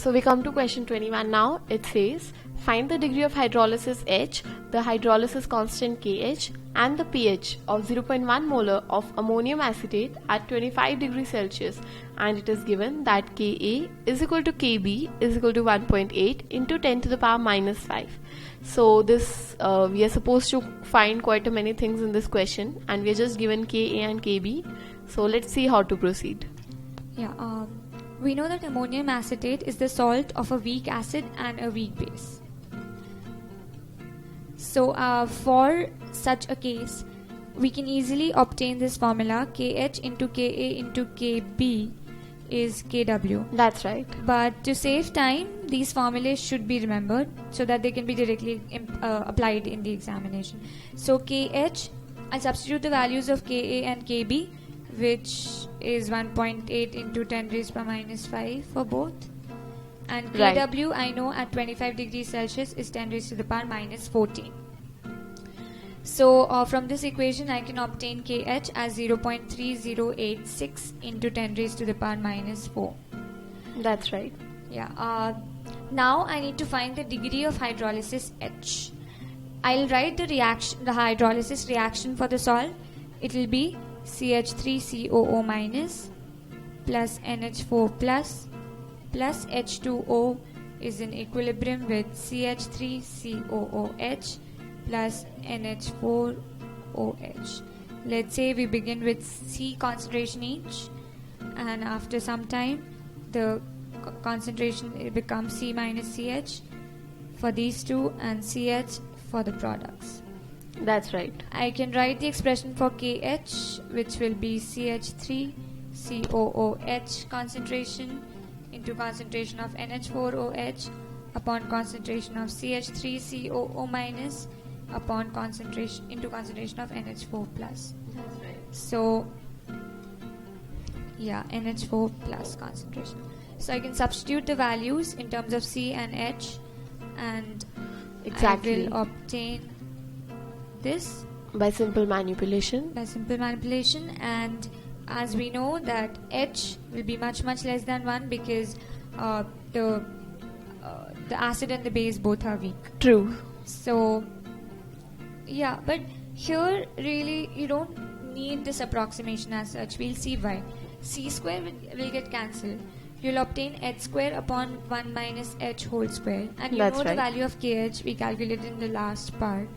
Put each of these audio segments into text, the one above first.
So we come to question 21 now. It says, find the degree of hydrolysis H, the hydrolysis constant Kh, and the pH of 0.1 molar of ammonium acetate at 25 degrees Celsius, and it is given that Ka is equal to Kb is equal to 1.8 into 10 to the power minus 5. So this we are supposed to find quite a many things in this question, and we are just given Ka and Kb. So let's see how to proceed. Yeah, we know that ammonium acetate is the salt of a weak acid and a weak base. So for such a case, we can easily obtain this formula: Kh into Ka into Kb is Kw. That's right. But to save time, these formulas should be remembered so that they can be directly applied in the examination. So Kh, I substitute the values of Ka and Kb, which is 1.8 into 10 raised by minus 5 for both. And Kw, Right. I know at 25 degrees Celsius is 10 raised to the power minus 14. So from this equation, I can obtain Kh as 0.3086 into 10 raised to the power minus 4. That's right. Yeah. Now I need to find the degree of hydrolysis H. I'll write the hydrolysis reaction for the salt. It will be CH3COO minus plus NH4 plus H2O is in equilibrium with CH3COOH plus NH4OH. Let's say we begin with C concentration each, and after some time the concentration becomes C minus CH for these two and CH for the products. That's right. I can write the expression for KH, which will be CH3COOH concentration into concentration of NH4OH upon concentration of CH3COO minus upon concentration into concentration of NH4 plus. That's right. So yeah, NH4 plus concentration. So I can substitute the values in terms of C and H, and Exactly. I will obtain this By simple manipulation. by simple manipulation. And as we know that H will be much less than 1 because the acid and the base both are weak. True. So yeah, but here really you don't need this approximation as such. We'll see why. C square will get cancelled. You'll obtain H square upon 1 minus H whole square, and you That's know the right. value of KH we calculated in the last part.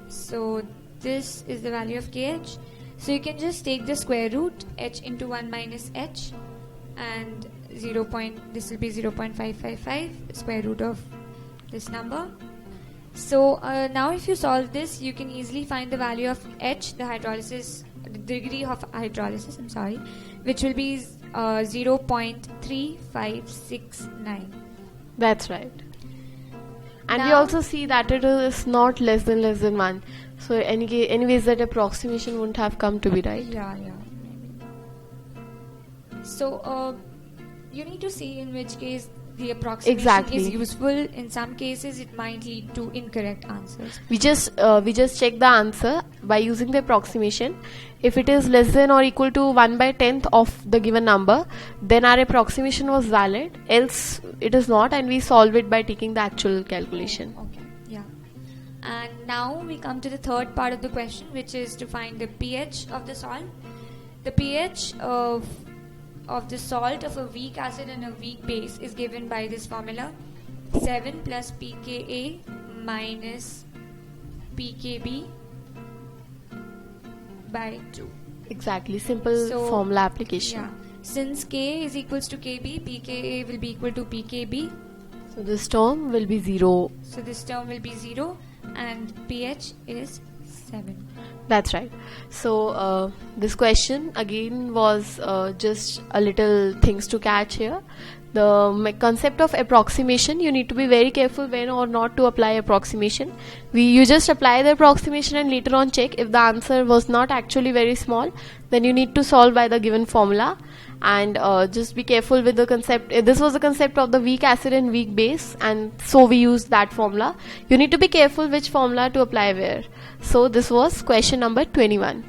So this is the value of KH. So you can just take the square root H into 1 minus H, and this will be 0.555 square root of this number. So now if you solve this, you can easily find the value of H, the degree of hydrolysis, which will be 0.3569. That's right. And we Now- also see that it is not less than 1. So anyways that approximation wouldn't have come to be right. Yeah. So you need to see in which case the approximation Exactly. is useful. In some cases, it might lead to incorrect answers. We just check the answer by using the approximation. If it is less than or equal to 1/10th of the given number, then our approximation was valid. Else it is not, and we solve it by taking the actual calculation. Okay, yeah. And now we come to the third part of the question, which is to find the pH of the salt. The pH of the salt of a weak acid and a weak base is given by this formula: 7 plus pKa minus pKb by 2. Exactly. Simple So, formula application. Yeah. Since K is equals to Kb, pKa will be equal to pKb. So this term will be 0. So this term will be 0 and pH is 7. That's right. So this question again was just a little things to catch here. The concept of approximation, you need to be very careful when or not to apply approximation. You just apply the approximation and later on check if the answer was not actually very small, then you need to solve by the given formula. And just be careful with the concept. This was the concept of the weak acid and weak base, and so we used that formula. You need to be careful which formula to apply where. So this was question number 21.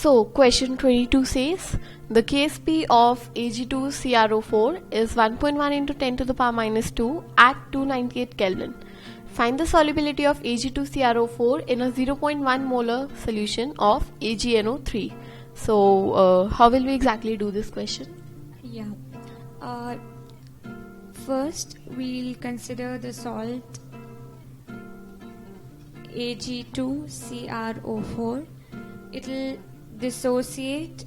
So, question 22 says the Ksp of Ag2CrO4 is 1.1 into 10 to the power minus 2 at 298 Kelvin. Find the solubility of Ag2CrO4 in a 0.1 molar solution of AgNO3. So, how will we exactly do this question? Yeah. First, we'll consider the salt Ag2CrO4. It'll dissociate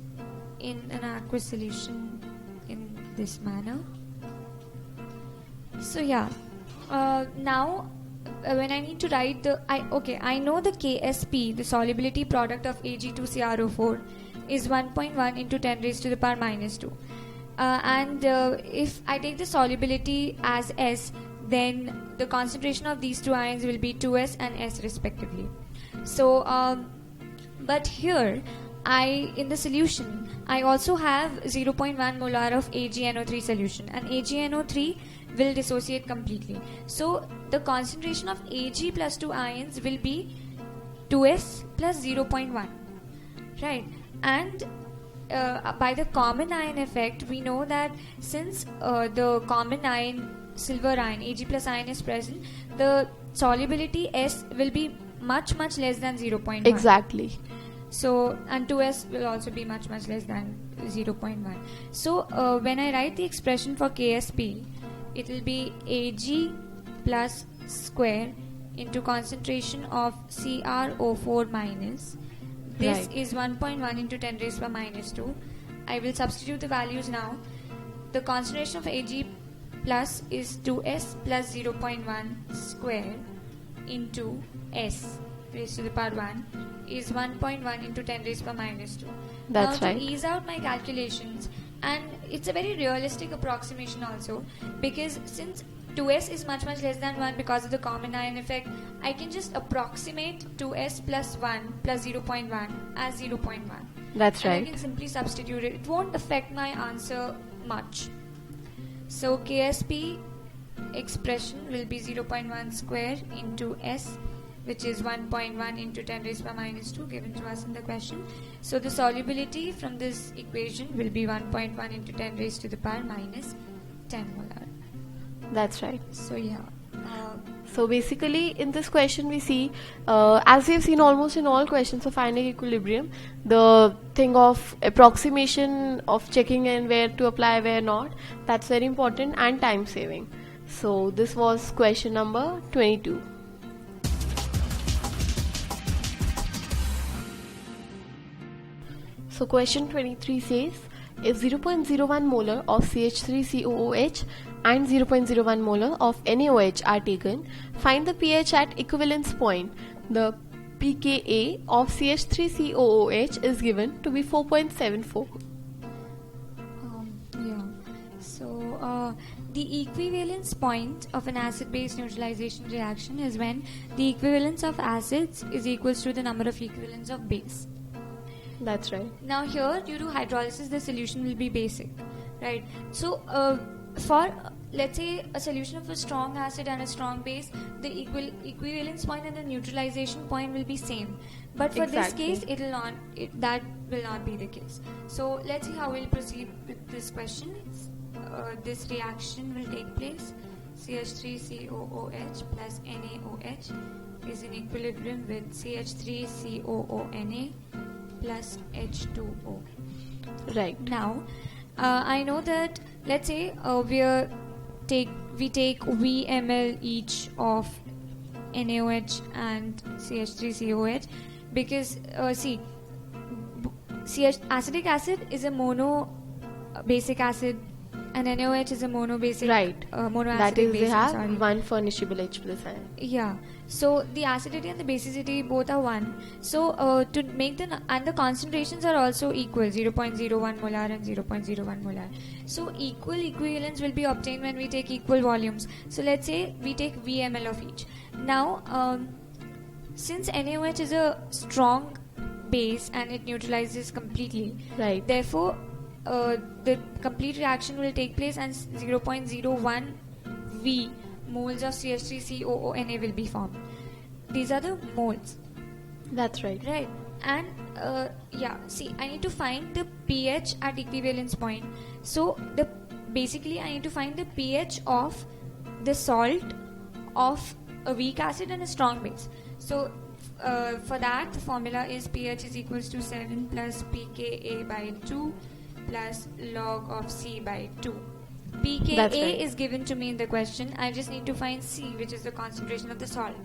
in an aqueous solution in this manner. So yeah, now when I need to write I know the Ksp, the solubility product of Ag2CrO4 is 1.1 into 10 raised to the power minus 2. And if I take the solubility as S, then the concentration of these two ions will be 2S and S respectively. So, but here, in the solution, I also have 0.1 molar of AgNO3 solution, and AgNO3 will dissociate completely. So, the concentration of Ag plus 2 ions will be 2S plus 0.1, right? And by the common ion effect, we know that since the common ion, silver ion, Ag plus ion is present, the solubility S will be much less than 0.1. Exactly. So, and 2S will also be much less than 0.1. So, when I write the expression for Ksp, it will be Ag plus square into concentration of CrO4 minus. This is 1.1 into 10 raised to the minus 2. I will substitute the values now. The concentration of Ag plus is 2S plus 0.1 square into S raised to the power 1 is 1.1 into 10 raised to the minus 2. That's now right. To ease out my calculations, and it's a very realistic approximation also, because since 2S is much less than 1 because of the common ion effect, I can just approximate 2S plus 1 plus 0.1 as 0.1. That's and right. I can simply substitute it. It won't affect my answer much. So Ksp expression will be 0.1 square into S, which is 1.1 into 10 raised to the minus 2 given to us in the question. So the solubility from this equation will be 1.1 into 10 raised to the power minus 10 molar. That's right. So yeah. So basically in this question we see, as we have seen almost in all questions of ionic equilibrium, the thing of approximation of checking and where to apply, where not, that's very important, and time saving. So this was question number 22. So question 23 says, if 0.01 molar of CH3COOH and 0.01 molar of NaOH are taken, find the pH at equivalence point. The pKa of CH3COOH is given to be 4.74. So the equivalence point of an acid-base neutralization reaction is when the equivalence of acids is equals to the number of equivalents of base. That's right. Now here, due to hydrolysis, the solution will be basic, right? So for let's say a solution of a strong acid and a strong base, the equivalence point and the neutralization point will be same. But for this case, that will not be the case. So let's see how we'll proceed with this question. This reaction will take place. CH3COOH plus NaOH is in equilibrium with CH3COONa plus H2O. Right. Now, I know that, let's say we take VmL each of NaOH and CH3COOH, because acetic acid is a mono basic acid and NaOH is a mono basic monoacidic that is, base. they have one furnishable H plus ion. Yeah. So the acidity and the basicity both are 1. So to make the concentrations are also equal, 0.01 molar and 0.01 molar. So equal equivalence will be obtained when we take equal volumes. So let's say we take VmL of each. Now since NaOH is a strong base and it neutralizes completely, right, therefore the complete reaction will take place and 0.01 V moles of CH3COONa will be formed. These are the moles. That's right. Right. And see, I need to find the pH at equivalence point. So basically I need to find the pH of the salt of a weak acid and a strong base. So for that, the formula is pH is equals to 7 plus pKa by 2 plus log of C by 2. pKa is given to me in the question. I just need to find C, which is the concentration of the salt.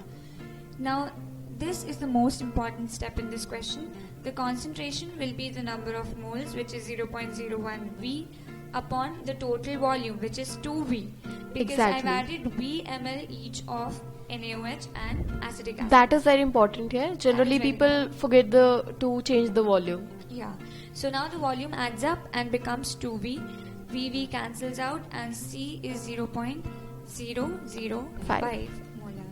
Now, this is the most important step in this question. The concentration will be the number of moles, which is 0.01 V, upon the total volume, which is 2V, because I've added V ml each of NaOH and acetic acid. That is very important here. Generally, people forget to change the volume. Yeah. So now the volume adds up and becomes 2V. VV cancels out and C is 0.005 molar.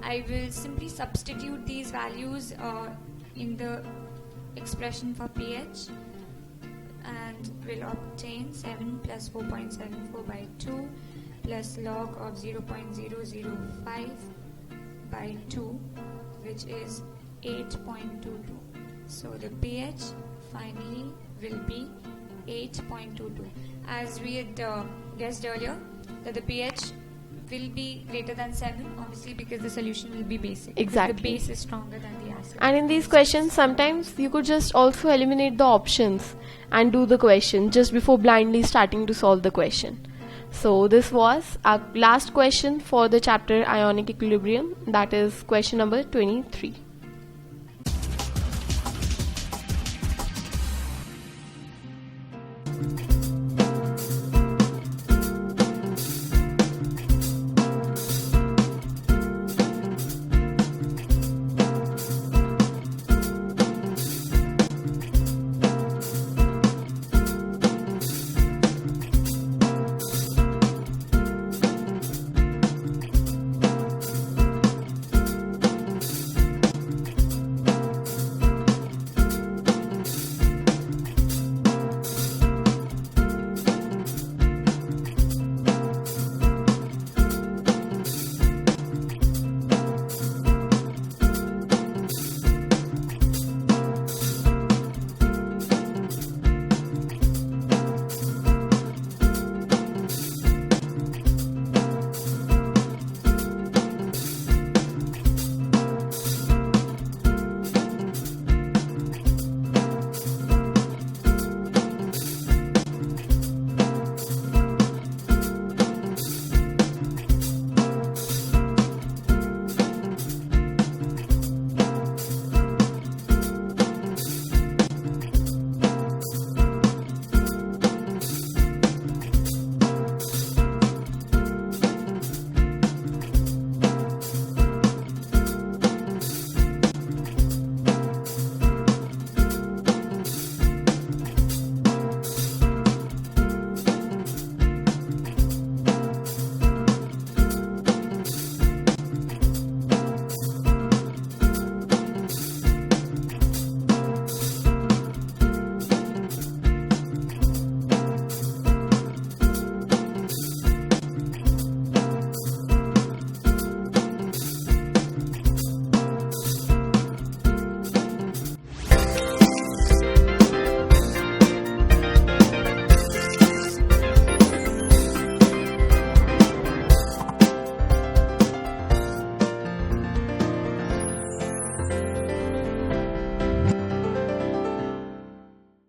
I will simply substitute these values in the expression for pH, and will obtain 7 plus 4.74 by 2 plus log of 0.005 by 2, which is 8.22. So the pH finally will be 8.22. As we had guessed earlier, that the pH will be greater than 7, obviously, because the solution will be basic. Exactly. The base is stronger than the acid. And in these questions, sometimes you could just also eliminate the options and do the question just before blindly starting to solve the question. So this was our last question for the chapter Ionic Equilibrium, that is question number 23.